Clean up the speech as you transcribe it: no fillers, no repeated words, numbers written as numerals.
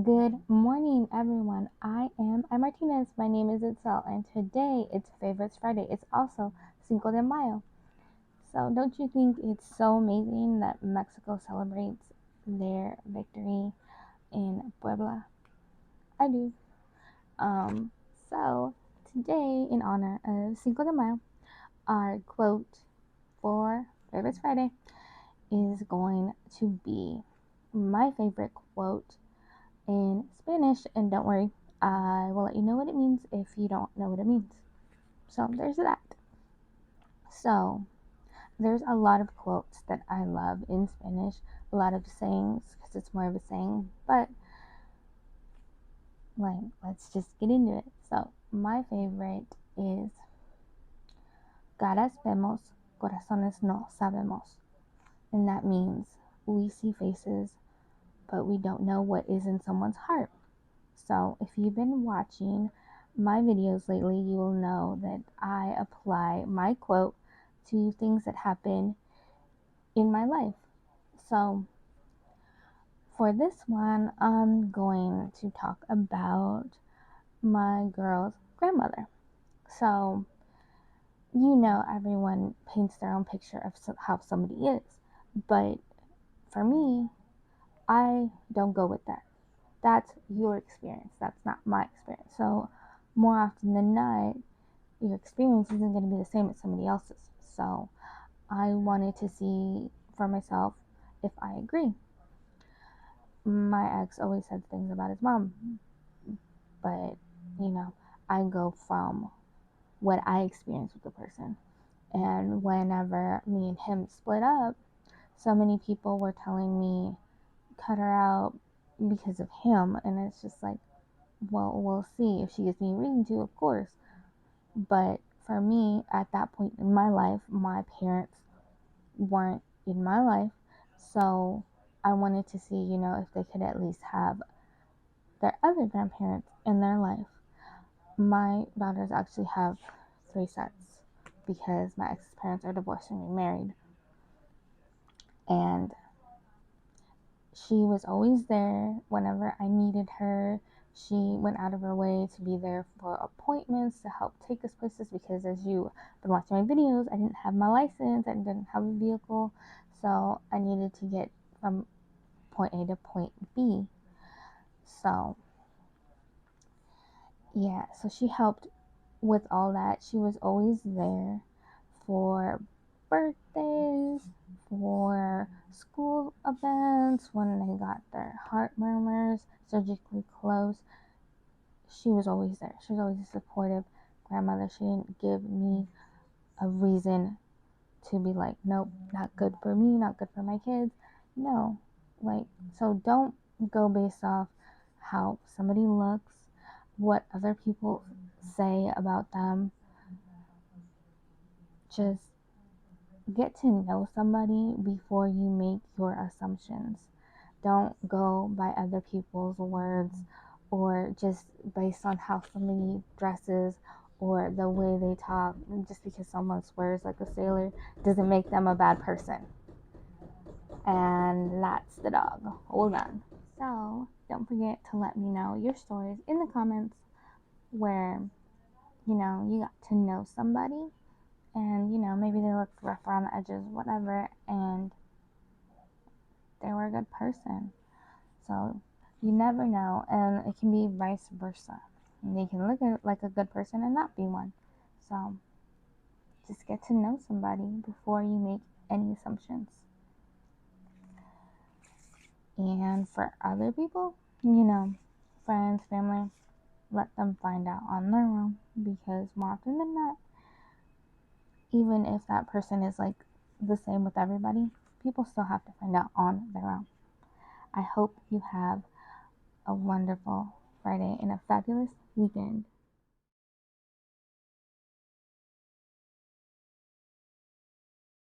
Good morning, everyone. I'm Martinez. My name is Itzell, and today it's Favorites Friday. It's also Cinco de Mayo. So, don't you think it's so amazing that Mexico celebrates their victory in Puebla? I do. Um, so today, in honor of Cinco de Mayo, our quote for Favorites Friday is going to be my favorite quote in Spanish, and don't worry, I will let you know what it means if you don't know what it means. So there's that. So there's a lot of quotes that I love in Spanish, a lot of sayings because it's more of a saying, but let's just get into it. So my favorite is caras vemos, corazones no sabemos, and that means we see faces, but we don't know what is in someone's heart. So if you've been watching my videos lately, you will know that I apply my quote to things that happen in my life. So for this one, I'm going to talk about my girl's grandmother. So everyone paints their own picture of how somebody is, but for me, I don't go with that. That's your experience. That's not my experience. So more often than not, your experience isn't going to be the same as somebody else's. So I wanted to see for myself if I agree. My ex always said things about his mom, but I go from what I experienced with the person. And whenever me and him split up, so many people were telling me, cut her out because of him. And it's just like, well, we'll see. If she gives me a reason to, of course. But for me, at that point in my life, my parents weren't in my life. So I wanted to see, if they could at least have their other grandparents in their life. My daughters actually have 3 sets because my ex's parents are divorced and remarried. And she was always there whenever I needed her. She went out of her way to be there for appointments, to help take us places, because as you've been watching my videos, I didn't have my license, I didn't have a vehicle, so I needed to get from point A to point B. So yeah, so she helped with all that. She was always there for birthdays, for school events, when they got their heart murmurs surgically closed. She was always there. She was always a supportive grandmother. She didn't give me a reason to be like, nope, not good for me, not good for my kids. No. So don't go based off how somebody looks, what other people say about them. Just get to know somebody before you make your assumptions. Don't go by other people's words, or just based on how somebody dresses or the way they talk. Just because someone swears like a sailor doesn't make them a bad person. And that's the dog. Hold on. So don't forget to let me know your stories in the comments where you got to know somebody, and maybe they looked rough around the edges, whatever, and they were a good person. So you never know, and it can be vice versa. They can look like a good person and not be one. So just get to know somebody before you make any assumptions. And for other people, friends, family, let them find out on their own, because more often than not, even if that person is like the same with everybody, people still have to find out on their own. I hope you have a wonderful Friday and a fabulous weekend.